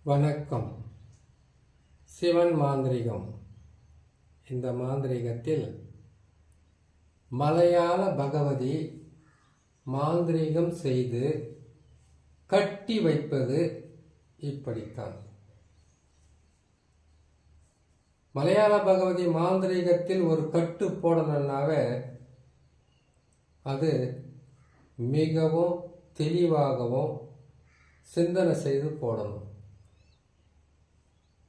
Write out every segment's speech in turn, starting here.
வணக்கம். சிவன் மாந்திரிகம். இந்த மாந்திரிகத்தில் மலையாள பகவதி மாந்திரிகம் செய்து கட்டி வைப்பது இப்படித்தான். மலையாள பகவதி மாந்திரிகத்தில் ஒரு கட்டு போடணும்னாவே அது மிகவும் தெளிவாகவும் சிந்தனை செய்து போடணும்.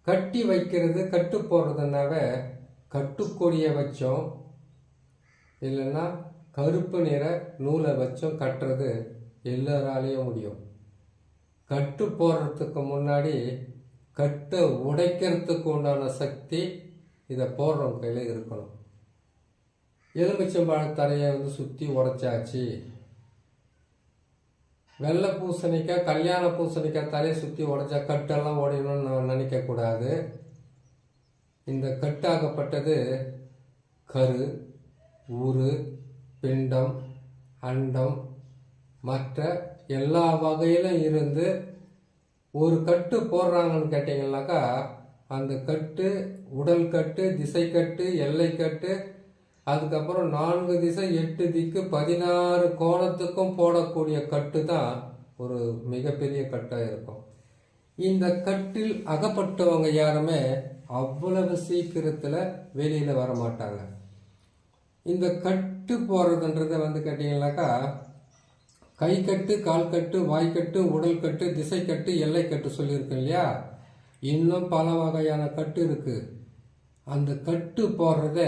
கட்டி வைக்கிறது, கட்டு போடுறதுனாவே கட்டுக்கொடியை வச்சோம் இல்லைன்னா கருப்பு நிற நூலை வச்சோம் கட்டுறது எல்லாராலையும் முடியும். கட்டு போடுறதுக்கு முன்னாடி கட்டை உடைக்கிறதுக்கு உண்டான சக்தி இதை போடுறவங்க கையில் இருக்கணும். எலுமிச்சம்பழ தரையை சுற்றி உடைச்சாச்சு, வெள்ளை பூசணிக்காய் கல்யாண பூசணிக்காய் தலையை சுற்றி உடைச்சா கட்டெல்லாம் உடையணும்னு நினைக்கக்கூடாது. இந்த கட்டாகப்பட்டது கரு, உரு, பிண்டம், அண்டம் மற்ற எல்லா வகையிலும் இருந்து ஒரு கட்டு போடுறாங்கன்னு கேட்டிங்கன்னாக்கா அந்த கட்டு உடல் கட்டு, திசை கட்டு, எல்லை கட்டு, அதுக்கப்புறம் 4 திசை 8 திக்கு 16 கோணத்துக்கும் போடக்கூடிய கட்டு தான் ஒரு மிகப்பெரிய கட்டாக இருக்கும். இந்த கட்டில் அகப்பட்டவங்க யாருமே அவ்வளவு சீக்கிரத்தில் வெளியில் வர மாட்டாங்க. இந்த கட்டு போடுறதுன்றதை கேட்டிங்கனாக்கா கை கட்டு, கால் கட்டு, வாய்க்கட்டு, உடல் கட்டு, திசை கட்டு, எல்லை கட்டு சொல்லியிருக்கேன் இல்லையா. இன்னும் பல வகையான கட்டு இருக்குது. அந்த கட்டு போடுறத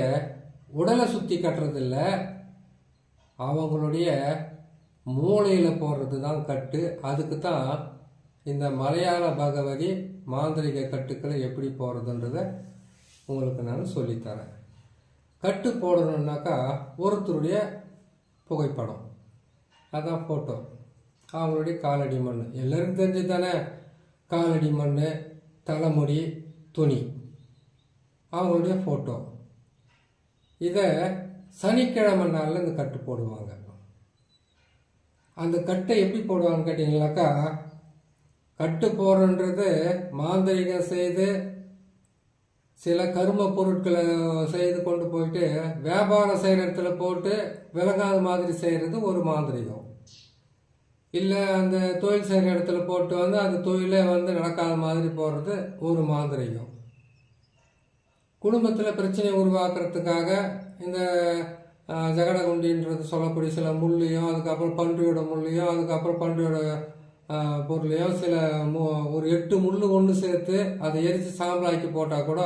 உடலை சுற்றி கட்டுறதில்ல, அவங்களுடைய மூளையில் போடுறது தான் கட்டு. அதுக்கு தான் இந்த மலையாள பகவதி மாந்திரிக கட்டுக்களை எப்படி போடுறதுன்றத உங்களுக்கு நான் சொல்லித்தரேன். கட்டு போடணுன்னாக்கா ஒருத்தருடைய புகைப்படம், அதான் ஃபோட்டோ, அவங்களுடைய காலடி மண் எல்லாருக்கும் தெரிஞ்சு தானே. காலடி மண், தலைமுடி, துணி, அவங்களுடைய ஃபோட்டோ. இதை சனிக்கிழமை நாளில் இந்த கட்டு போடுவாங்க. அந்த கட்டை எப்படி போடுவாங்கன்னு கேட்டிங்கனாக்கா கட்டு போடுறது மாந்திரிகம் செய்து சில கரும பொருட்களை செய்து கொண்டு போயிட்டு வியாபாரம் செய்கிற இடத்துல போட்டு விளங்காத மாதிரி செய்கிறது ஒரு மாந்திரிகம். இல்லை அந்த தொழில் செய்கிற இடத்துல போட்டு அந்த தொழிலே நடக்காத மாதிரி போடுறது ஒரு மாந்திரிகம். குடும்பத்தில் பிரச்சனை உருவாக்குறதுக்காக இந்த ஜகடகுண்டின்றது சொல்லக்கூடிய சில முள்ளையும், அதுக்கப்புறம் பன்றியோட முள்ளையும், அதுக்கப்புறம் பன்றியோட பொருளையும் சில ஒரு 8 முள் ஒன்று சேர்த்து அதை எரித்து சாம்பலாக்கி போட்டால் கூட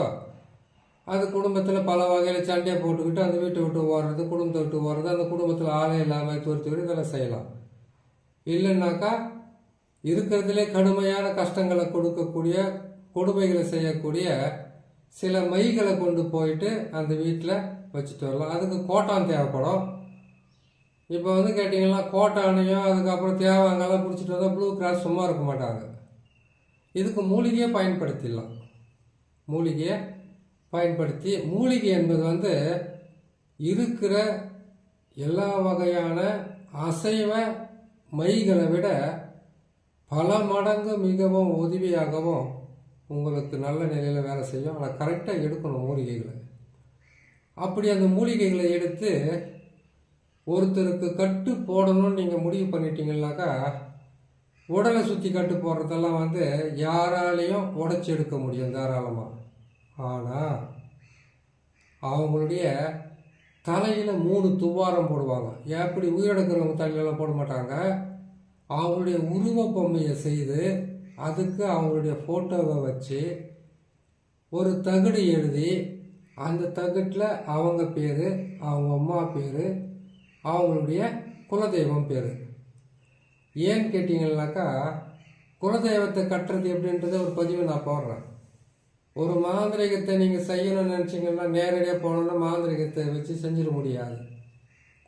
அது குடும்பத்தில் பல வகையில் சண்டையை போட்டுக்கிட்டு அந்த வீட்டை விட்டு ஓடுறது, குடும்பத்தை விட்டு ஓடுறது, அந்த குடும்பத்தில் ஆளே இல்லாமல் துரத்தி விட்டு இதெல்லாம் செய்யலாம். இல்லைன்னாக்கா இருக்கிறதுலே கடுமையான கஷ்டங்களை கொடுக்கக்கூடிய கொடுமைகளை செய்யக்கூடிய சில மைகளை கொண்டு போயிட்டு அந்த வீட்டில் வச்சுட்டு வரலாம். அதுக்கு கோட்டான் தேவைப்படும். இப்போ கேட்டிங்கன்னா கோட்டானையும் அதுக்கப்புறம் தேவாங்கெல்லாம் பிடிச்சிட்டு வந்தால் ப்ளூ கிராஸ் சும்மா இருக்க மாட்டாங்க. இதுக்கு மூலிகையை பயன்படுத்திடலாம். மூலிகையை பயன்படுத்தி, மூலிகை என்பது இருக்கிற எல்லா வகையான அசைவ மைகளை விட பல மடங்கு மிகவும் உதவியாகவும் உங்களுக்கு நல்ல நிலையில் வேலை செய்யும். ஆனால் கரெக்டாக எடுக்கணும் மூலிகைகளை. அப்படி அந்த மூலிகைகளை எடுத்து ஒருத்தருக்கு கட்டு போடணும்னு நீங்கள் முடிவு பண்ணிட்டீங்கன்னாக்கா உடலை சுற்றி கட்டு போடுறதெல்லாம் யாராலையும் உடைச்சி எடுக்க முடியும் தாராளமாக. ஆனால் அவங்களுடைய தலையில் 3 துவாரம் போடுவாங்க. எப்படி உயிரிழக்கிறவங்க தலையிலலாம் போட மாட்டாங்க. அவங்களுடைய உருவ பொம்மையை செய்து அதுக்கு அவங்களுடைய ஃபோட்டோவை வச்சு ஒரு தகடு எழுதி அந்த தகட்டில் அவங்க பேர், அவங்க அம்மா பேர், அவங்களுடைய குலதெய்வம் பேர். ஏன்னு கேட்டிங்கன்னாக்கா குலதெய்வத்தை கட்டுறது எப்படின்றத ஒரு பதிவு நான் போடுறேன். ஒரு மாந்திரிகத்தை நீங்கள் செய்யணும்னு நினச்சிங்கன்னா நேரடியாக போனோன்னா மாந்திரிகத்தை வச்சு செஞ்சிட முடியாது.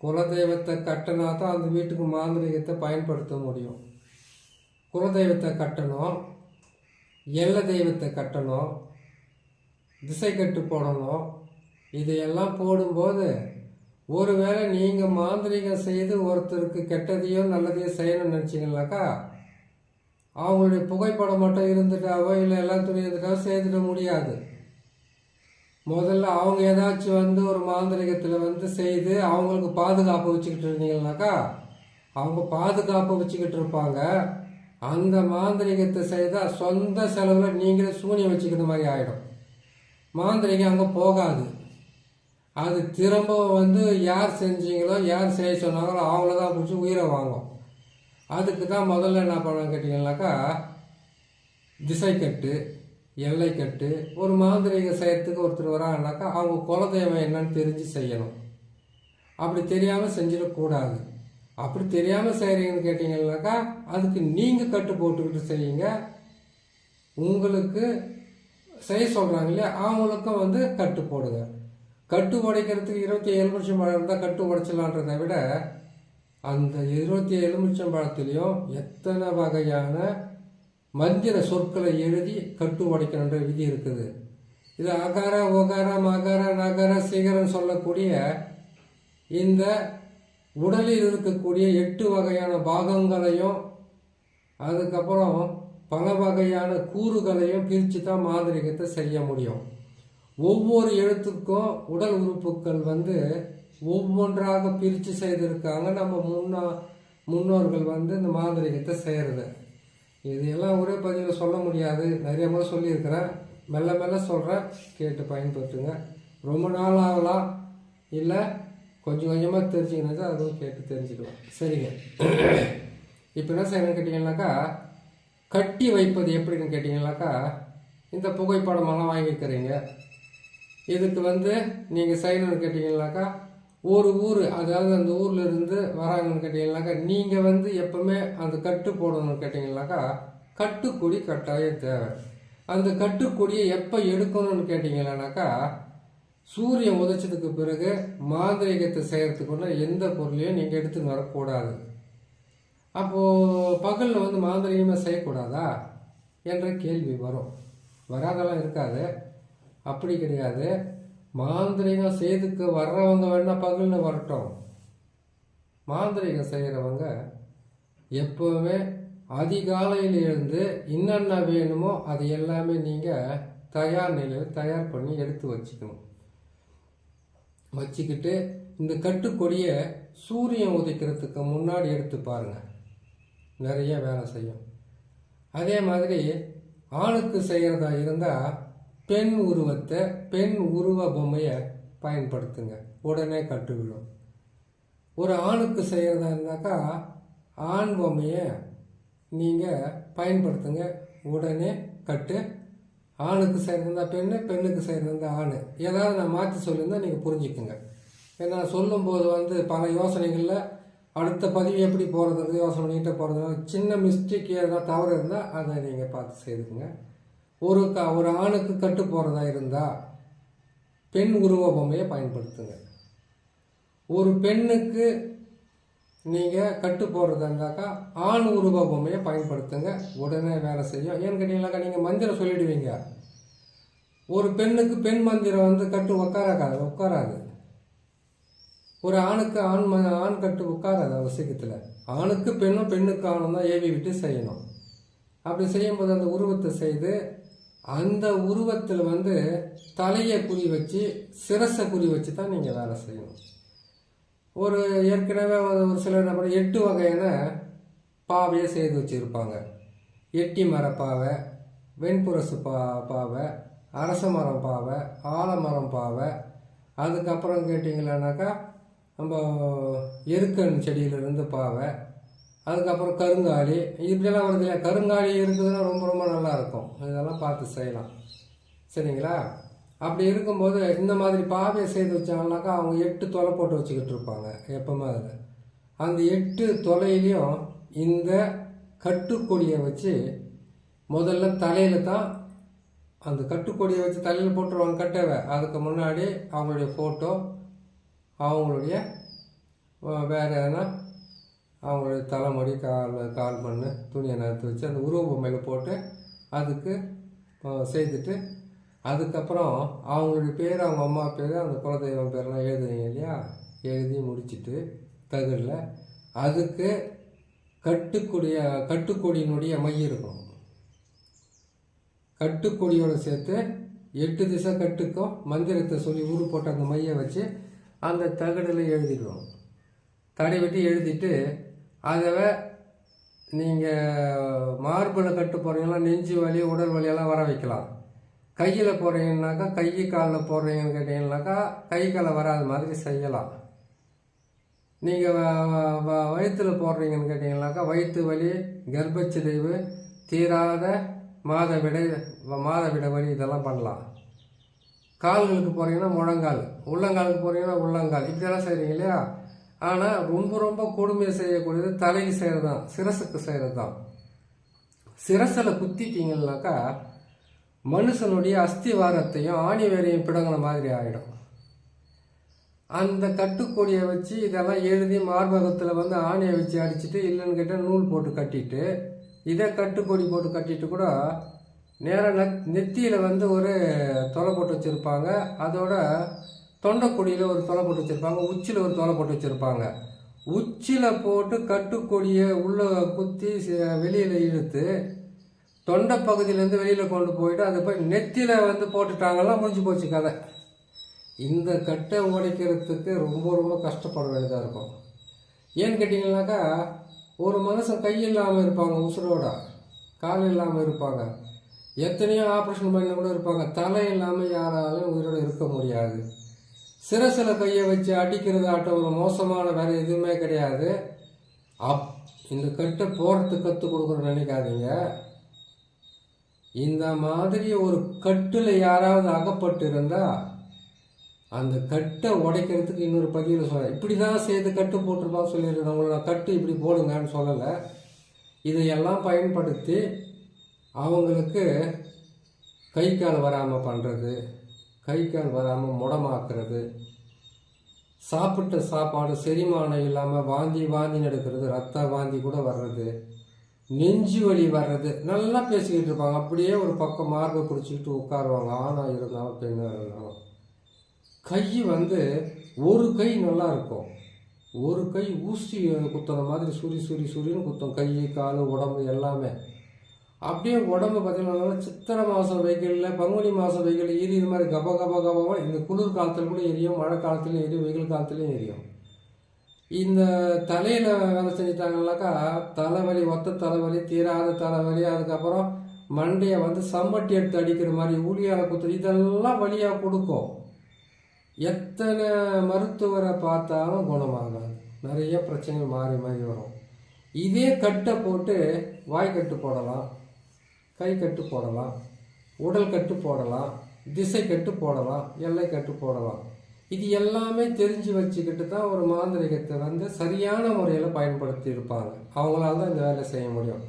குலதெய்வத்தை கட்டினா தான் அந்த வீட்டுக்கு மாந்திரிகத்தை பயன்படுத்த முடியும். குலதெய்வத்தை கட்டணும், எல்லை தெய்வத்தை கட்டணும், திசை கட்டு போடணும். இதையெல்லாம் போடும்போது ஒருவேளை நீங்கள் மாந்திரிகம் செய்து ஒருத்தருக்கு கெட்டதையோ நல்லதையோ செய்யணும்னு நினச்சிங்கனாக்கா அவங்களுடைய புகைப்படம் மட்டும் இருந்துட்டாவோ இல்லை எல்லாத்துலையும் இருந்துட்டாவோ செய்துட முடியாது. முதல்ல அவங்க ஏதாச்சும் வந்து ஒரு மாந்திரிகத்தில் செய்து அவங்களுக்கு பாதுகாப்பு வச்சுக்கிட்டு இருந்தீங்கன்னாக்கா அவங்க பாதுகாப்பு வச்சுக்கிட்டு இருப்பாங்க. அந்த மாந்திரிகத்தை செய்தால் சொந்த செலவில் நீங்களே சூனியம் வச்சுக்கிற மாதிரி ஆகிடும். மாந்திரிகம் அங்கே போகாது. அது திரும்ப யார் செஞ்சீங்களோ யார் செய்ய சொன்னாங்களோ அவங்கள தான் பிடிச்சி உயிரை வாங்கும். அதுக்கு தான் முதல்ல என்ன பண்ணுவாங்க கேட்டிங்கன்னாக்கா திசைக்கட்டு, எல்லைக்கட்டு. ஒரு மாந்திரிகம் செய்யறதுக்கு ஒருத்தர் வராங்கனாக்கா அவங்க குலதெய்வம் என்னன்னு தெரிஞ்சு செய்யணும். அப்படி தெரியாமல் செஞ்சிடக்கூடாது. அப்படி தெரியாமல் செய்கிறீங்கன்னு கேட்டிங்கன்னாக்கா அதுக்கு நீங்கள் கட்டு போட்டுக்கிட்டு செய்யுங்க. உங்களுக்கு செய்ய சொல்கிறாங்க இல்லையா அவங்களுக்கும் கட்டு போடுங்க. கட்டு உடைக்கிறதுக்கு 27 எலுமிச்சம் பழம் இருந்தால் கட்டு உடைச்சலான்றதை விட அந்த 27 எலுமிச்சம் பழத்துலேயும் எத்தனை வகையான மந்திர சொற்களை எழுதி கட்டு உடைக்கணுன்ற விதி இருக்குது. இது அகார ஒகார மகர நகர சிகரன்னு சொல்லக்கூடிய இந்த உடலில் இருக்கக்கூடிய 8 வகையான பாகங்களையும் அதுக்கப்புறம் பல வகையான கூறுகளையும் பிரித்து தான் மாந்திரிகத்தை செய்ய முடியும். ஒவ்வொரு எழுத்துக்கும் உடல் உறுப்புகள் ஒவ்வொன்றாக பிரித்து செய்திருக்காங்க நம்ம முன்னோர்கள் இந்த மாந்திரிகத்தை செய்கிறது. இதையெல்லாம் ஒரே பதிவில் சொல்ல முடியாது, நிறைய முறை சொல்லியிருக்கிறேன். மெல்ல மெல்ல சொல்கிறேன், கேட்டு பயன்படுத்துங்க. ரொம்ப நாள் ஆகலாம், இல்லை கொஞ்சம் கொஞ்சமாக தெரிஞ்சுக்கினாக்கா அதுவும் கேட்டு தெரிஞ்சுக்கலாம். சரிங்க. இப்போ என்ன செய்யணும்னு கேட்டிங்கன்னாக்கா கட்டி வைப்பது எப்படின்னு கேட்டிங்கன்னாக்கா இந்த புகைப்படமெல்லாம் வாங்கிக்கிறீங்க. இதுக்கு நீங்கள் செய்யணும்னு கேட்டிங்கன்னாக்கா ஒரு ஊர், அதாவது அந்த ஊரில் இருந்து வராங்கன்னு கேட்டிங்கன்னாக்கா நீங்கள் எப்பவுமே அந்த கட்டு போடணும்னு கேட்டிங்கன்னாக்கா கட்டுக்குடி கட்டாயம் தேவை. அந்த கட்டுக்குடியை எப்போ எடுக்கணும்னு கேட்டிங்கன்னாக்கா சூரியன் உதைச்சதுக்கு பிறகு மாந்திரிகத்தை செய்கிறதுக்குள்ள எந்த பொருளையும் நீங்கள் எடுத்துன்னு வரக்கூடாது. அப்போது பகலில் மாந்திரிகமாக செய்யக்கூடாதா என்ற கேள்வி வரும். வராதெல்லாம் இருக்காது, அப்படி கிடையாது. மாந்திரிகம் செய்துக்கு வர்றவங்க வேணால் பகலில் வரட்டும். மாந்திரிகம் செய்கிறவங்க எப்போவுமே அதிகாலையில் எழுந்து என்னென்ன வேணுமோ அது எல்லாமே நீங்கள் தயார் நிலையில் தயார் பண்ணி எடுத்து வச்சுக்கிட்டு இந்த கட்டுக்கொடியை சூரியன் உதைக்கிறதுக்கு முன்னாடி எடுத்து பாருங்கள், நிறைய வேலை செய்யும். அதே மாதிரி ஆணுக்கு செய்கிறதா இருந்தால் பெண் உருவத்தை, பெண் உருவ பொம்மையை பயன்படுத்துங்க, உடனே கட்டு விடும். ஒரு ஆணுக்கு செய்கிறதா இருந்தாக்கா ஆண் பொம்மையை நீங்கள் பயன்படுத்துங்க, உடனே கட்டு. ஆணுக்கு செய்கிறதா பெண்ணு, பெண்ணுக்கு செய்கிறதா ஆண். ஏதாவது நான் மாற்றி சொல்லியிருந்தால் நீங்கள் புரிஞ்சுக்குங்க. ஏன்னா சொல்லும்போது பல யோசனைகளில் அடுத்த பதிவு எப்படி போகிறது யோசனை பண்ணிகிட்டே போகிறதுனால சின்ன மிஸ்டேக் ஏதாவது தவறு இருந்தால் அதை நீங்கள் பார்த்து செய்துக்குங்க. ஒரு ஆணுக்கு கட்டு போகிறதா இருந்தால் பெண் உருவ பொம்மையை பயன்படுத்துங்க. ஒரு பெண்ணுக்கு நீங்கள் கட்டு போடுறதா இருந்தாக்கா ஆண் உருவ பொம்மையை பயன்படுத்துங்க, உடனே வேலை செய்யும். ஏன்னு கேட்டீங்கன்னாக்கா நீங்கள் மந்திரம் சொல்லிடுவீங்க. ஒரு பெண்ணுக்கு பெண் மந்திரம் கட்டு உட்காராது. ஒரு ஆணுக்கு ஆண் கட்டு உட்காராது. அவசியத்தில் ஆணுக்கு பெண்ணும் பெண்ணுக்கு ஆணும் தான் ஏவி விட்டு செய்யணும். அப்படி செய்யும்போது அந்த உருவத்தை செய்து அந்த உருவத்தில் தலையை குறி வச்சு சிரசை குறி வச்சு தான் நீங்கள் வேலை செய்யணும். ஏற்கனவே ஒரு சிலர் என்ன பண்ண 8 வகையான பாவையை செய்து வச்சுருப்பாங்க. எட்டி மரப்பாவை, வெண்புரசு பாவை, அரச மரம் பாவை, ஆலமரம் பாவை. அதுக்கப்புறம் கேட்டிங்களானாக்கா நம்ம எருக்கன் செடியிலிருந்து பாவை, அதுக்கப்புறம் கருங்காலி, இப்படியெல்லாம் வருது இல்லையா. கருங்காலி இருக்குதுன்னா ரொம்ப ரொம்ப நல்லாயிருக்கும். இதெல்லாம் பார்த்து செய்யலாம். சரிங்களா? அப்படி இருக்கும்போது இந்த மாதிரி பாவையை செய்து வச்சாங்கனாக்கா அவங்க 8 தொலை போட்டு வச்சுக்கிட்டு இருப்பாங்க எப்பவுமே. அதில் அந்த 8 தொலையிலையும் இந்த கட்டுக்கொடியை வச்சு முதல்ல தலையில் தான் அந்த கட்டுக்கொடியை வச்சு தலையில் போட்டுருவாங்க கட்டவை. அதுக்கு முன்னாடி அவங்களுடைய ஃபோட்டோ, அவங்களுடைய வேறு எதனா அவங்களுடைய தலைமுடி, கால் மண் துணியை நறுத்து வச்சு அந்த உருவ பொம்மையில் போட்டு அதுக்கு செய்துட்டு அதுக்கப்புறம் அவங்களுடைய பேர், அவங்க அம்மா பேர், அந்த குலதெய்வம் பேர்லாம் எழுதுவீங்க இல்லையா. எழுதி முடிச்சுட்டு தகுதில் அதுக்கு கட்டுக்கொடியினுடைய மை இருக்கும். கட்டுக்கொடியோடு சேர்த்து 8 திசை கட்டுக்கும் மந்திரத்தை சொல்லி ஊரு போட்ட அந்த மையை வச்சு அந்த தகடில் எழுதிடுவோம். தடவிட்டு எழுதிட்டு அதை நீங்கள் மார்பில் கட்டு போகிறீங்கன்னா நெஞ்சு வலி உடல் வலியெல்லாம் வர வைக்கலாம். கையில் போடுறீங்கன்னாக்கா கை காலில் போடுறீங்கன்னு கேட்டீங்கன்னாக்கா கை காலில் வராத மாதிரி செய்யலாம். நீங்கள் வயிற்றில் போடுறீங்கன்னு கேட்டிங்கனாக்கா வயிற்று வலி, கர்ப்பச்சிதைவு, தீராத மாதவிட வலி இதெல்லாம் பண்ணலாம். கால்களுக்கு போகிறீங்கன்னா முழங்கால், உள்ளங்காலுக்கு போகிறீங்கன்னா உள்ளங்கால், இப்படியெல்லாம் செய்கிறீங்க இல்லையா? ஆனால் ரொம்ப ரொம்ப கொடுமையை செய்யக்கூடியது தலைக்கு செய்கிறது தான், சிரசுக்கு செய்கிறது தான். சிரசில் குத்திட்டீங்கன்னாக்கா மனுஷனுடைய அஸ்திவாரத்தையும் ஆணிவேரையும் பிடங்கின மாதிரி ஆகிடும். அந்த கட்டுக்கொடியை வச்சு இதெல்லாம் எழுதி மார்பகத்தில் ஆணியை வச்சு அடிச்சுட்டு இல்லைன்னு கேட்டால் நூல் போட்டு கட்டிட்டு இதே கட்டுக்கொடி போட்டு கட்டிட்டு கூட நேராக நெத்தியில் ஒரு தொலை போட்டு வச்சுருப்பாங்க. அதோட தொண்டைக்கொடியில் ஒரு தொலை போட்டு வச்சுருப்பாங்க. உச்சியில் ஒரு தொலை போட்டு வச்சுருப்பாங்க. உச்சியில் போட்டு கட்டுக்கொடியை உள்ளே குத்தி வெளியில் இழுத்து தொண்டை பகுதியிலேருந்து வெளியில் கொண்டு போயிட்டு அதை போய் நெத்தியில் போட்டுட்டாங்கலாம், முடிஞ்சு போச்சு கதை. இந்த கட்டை உடைக்கிறதுக்கு ரொம்ப ரொம்ப கஷ்டப்பட வேண்டியதாக இருக்கும். ஏன்னு கேட்டிங்கனாக்கா ஒரு மனுஷன் கை இல்லாமல் இருப்பாங்க, உசுரோட கால் இல்லாமல் இருப்பாங்க, எத்தனையோ ஆப்ரேஷன் பண்ணி கூட இருப்பாங்க. தலை இல்லாமல் யாராலும் உயிரோடு இருக்க முடியாது. சிரசில் கையை வச்சு அடிக்கிறது ஆட்டம் ஒரு மோசமான வேலை எதுவுமே கிடையாது. இந்த கட்டை போகிறதுக்கு கற்றுக் கொடுக்குறோன்னு நினைக்காதீங்க. இந்த மாதிரி ஒரு கட்டில் யாராவது அகப்பட்டு இருந்தால் அந்த கட்டை உடைக்கிறதுக்கு இன்னொரு பகுதியில் சொல்ல, இப்படி தான் சேர்த்து கட்டு போட்டிருப்பான்னு சொல்லியிருக்கேன். உங்களை கட்டு இப்படி போடுங்கன்னு சொல்லலை. இதையெல்லாம் பயன்படுத்தி அவங்களுக்கு கை கால் வராமல் பண்ணுறது, கை கால் வராமல் முடமாக்குறது, சாப்பிட்ட சாப்பாடு செரிமானம் இல்லாமல் வாந்தி நடக்கிறது, ரத்த வாந்தி கூட வர்றது, நெஞ்சு வலி வர்றது, நல்லா பேசிக்கிட்டு இருப்பாங்க. அப்படியே ஒரு பக்கம் மார்பை பிடிச்சிக்கிட்டு உட்காருவாங்க. ஆணாக இருந்தாலும் பெண்ணாக இருந்தாலும். கை ஒரு கை நல்லா இருக்கும், ஒரு கை ஊசி குத்துற மாதிரி சுரின்னு குத்தும். கை கால் உடம்பு எல்லாமே அப்படியே. உடம்பு பார்த்தீங்கன்னா சித்திரை மாதம் வெயிலில், பங்குனி மாதம் வெயிலில் எரியுற மாதிரி கபகபா. இந்த குளிர் காலத்தில் கூட எரியும், மழை காலத்துலையும் எரியும், வெயில் காலத்துலையும் எரியும். இந்த தலையில் வேலை செஞ்சுட்டாங்கனாக்கா தலைவலி, ஒத்த தலைவலி, தீராத தலைவலி, அதுக்கப்புறம் மண்டையை சம்பட்டி எடுத்து அடிக்கிற மாதிரி ஊழியால் குத்து, இதெல்லாம் வலியாக கொடுக்கும். எத்தனை மருத்துவரை பார்த்தாலும் குணமாகாது. நிறைய பிரச்சனைகள் மாறி வரும். இதே கட்டை போட்டு வாய்க்கட்டு போடலாம், கை கட்டு போடலாம், உடல் கட்டு போடலாம், திசை கட்டு போடலாம், எல்லை கட்டு போடலாம். இது எல்லாமே தெரிஞ்சு வச்சுக்கிட்டு தான் ஒரு மாந்திரிகத்தை சரியான முறையில் பயன்படுத்தி இருப்பாங்க. அவங்களால தான் இந்த வேலை செய்ய முடியும்.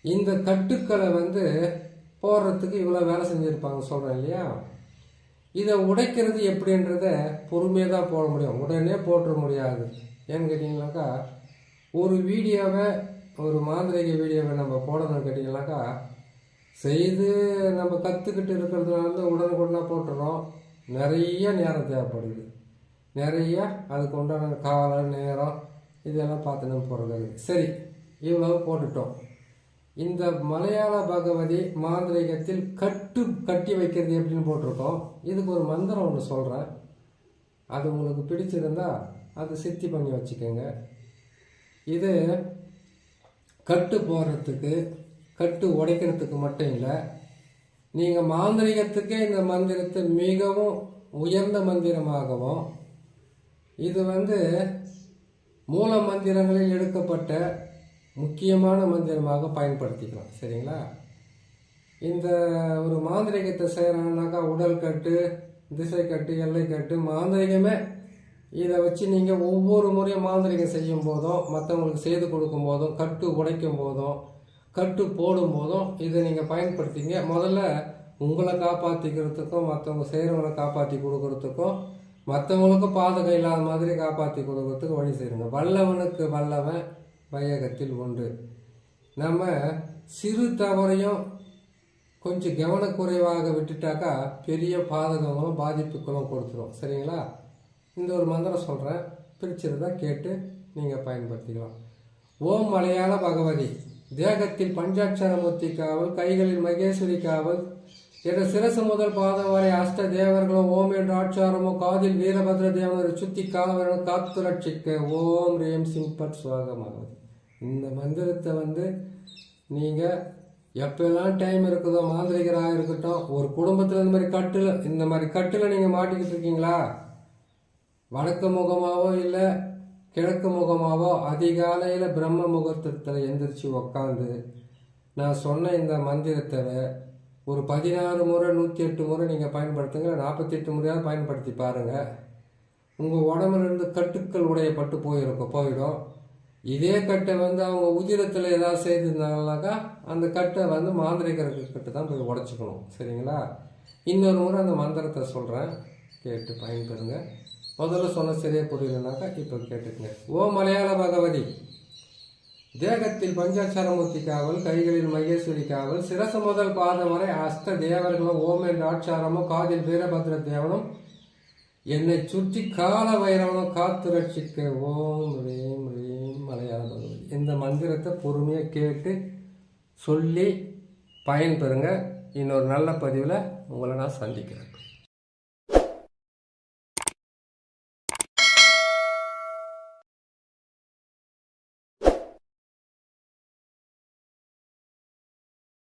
இந்த கட்டுக்களை போடுறதுக்கு இவ்வளோ வேலை செஞ்சுருப்பாங்க சொல்கிறேன் இல்லையா? இதை உடைக்கிறது எப்படின்றத பொறுமையாக தான் போட முடியும், உடனே போட்டுற முடியாது. ஏன்னு கேட்டிங்கனாக்கா ஒரு வீடியோவை, ஒரு மாந்திரிக வீடியோவை நம்ம போடணும்னு கேட்டிங்கனாக்கா செய்து நம்ம கற்றுக்கிட்டு இருக்கிறதுனால உடனுக்குடனாக போட்டுறோம். நிறைய நேரம் தேவைப்படுது, நிறைய அதுக்கு உண்டான காலம் நேரம் இதெல்லாம் பார்த்துன்னு போகிறது. சரி, இவ்வளவு போட்டுட்டோம். இந்த மலையாள பகவதி மாந்திரிகத்தில் கட்டி வைக்கிறது எப்படின்னு போட்டிருக்கோம். இதுக்கு ஒரு மந்திரம் ஒன்று சொல்கிறேன், அது உங்களுக்கு பிடிச்சிருந்தா அது சித்தி பண்ணி வச்சுக்கோங்க. இது கட்டு போடுறதுக்கு, கட்டு உடைக்கிறதுக்கு மட்டும் இல்லை, நீங்கள் மாந்திரிகத்துக்கே இந்த மந்திரத்தை மிகவும் உயர்ந்த மந்திரமாகவும், இது மூல மந்திரங்களில் எடுக்கப்பட்ட முக்கியமான மந்திரமாக பயன்படுத்திக்கலாம். சரிங்களா? இந்த ஒரு மாந்திரிகத்தை செய்கிறாங்கனாக்கா உடல் கட்டு, திசை கட்டு, எல்லை கட்டு, மாந்திரிகமே இதை வச்சு நீங்கள் ஒவ்வொரு முறையும் மாந்திரிகம் செய்யும் போதும், மற்றவங்களுக்கு செய்து கொடுக்கும் போதும், கட்டு உடைக்கும் போதும், கட்டு போடும் போதும் இதை நீங்கள் பயன்படுத்திங்க. முதல்ல உங்களை காப்பாற்றிக்கிறதுக்கும், மற்றவங்க செய்கிறவங்களை காப்பாற்றி கொடுக்கறதுக்கும், மற்றவங்களுக்கும் பாதகம் இல்லாத மாதிரி காப்பாற்றி கொடுக்கறதுக்கு வழி செய்யுங்க. வல்லவனுக்கு வல்லவன் வையகத்தில் உண்டு. நம்ம சிறு தவறையும் கொஞ்சம் கவனக்குறைவாக விட்டுட்டாக்கா பெரிய பாதகங்களும் பாதிப்புகளும் கொடுத்துரும். சரிங்களா? இந்த ஒரு மந்திரம் சொல்கிறேன், பிரிச்சிருந்தா கேட்டு நீங்கள் பயன்படுத்திக்கலாம். ஓம் மலையாள பகவதி. தேகத்தில் பஞ்சாட்சரமூர்த்தி காவல், கைகளில் மகேஸ்வரி காவல், என்ற சிரசு முதல் பாதம் வரை அஷ்ட தேவர்களும் ஓம் என்ற ஆட்சாரமோ, காதில் வீரபத்ர தேவனை சுத்தி காவலனும் காத்து ரட்சிக்க ஓம் ரேம் சிம்பட் சுவாகமாகுது. இந்த மந்திரத்தை நீங்கள் எப்பெல்லாம் டைம் இருக்குதோ, மாந்திரிகராக இருக்கட்டும், ஒரு குடும்பத்தில் இந்த மாதிரி கட்டில் நீங்கள் மாட்டிக்கிட்டு இருக்கீங்களா, வடக்கு முகமாவோ இல்லை கிழக்கு முகமாவோ அதிகாலையில் பிரம்ம முகூர்த்தத்தில் எந்திரிச்சு உக்காந்து நான் சொன்ன இந்த மந்திரத்தை ஒரு 16 முறை 108 முறை நீங்கள் பயன்படுத்துங்க, 48 முறையாக பயன்படுத்தி பாருங்கள். உங்கள் உடம்புலேருந்து கட்டுக்கள் உடையப்பட்டு போயிடும். இதே கட்டை அவங்க உதிரத்தில் ஏதாவது செய்திருந்தாங்கனாக்கா அந்த கட்டை மாந்திரிகர்கிட்ட தான் போய் உடச்சிக்கணும். சரிங்களா? இன்னொரு முறை அந்த மந்திரத்தை சொல்கிறேன், கேட்டு பயன்பெறுங்க. முதல்ல சொன்ன சரியாக புரியலனாக்கா இப்போ கேட்டுக்கங்க. ஓ மலையாள பகவதி. தேகத்தில் பஞ்சாட்சாரமூர்த்தி காவல், கைகளில் மகேஸ்வரி காவல், சிரசு முதல் பாதம் வரை அஷ்ட தேவர்களும் ஓம் என்ற ஆட்சாரமும், காதில் வீரபத்ர தேவனும் என்னை சுற்றி கால வைரவனும் காத்து ரட்சிக்க ஓம் ரீம் ரீம் மலையாள பகவதி. இந்த மந்திரத்தை பொறுமையாக கேட்டு சொல்லி பயன்பெறுங்க. இன்னொரு நல்ல பதிவில் உங்களை நான் சந்திக்கிறேன்.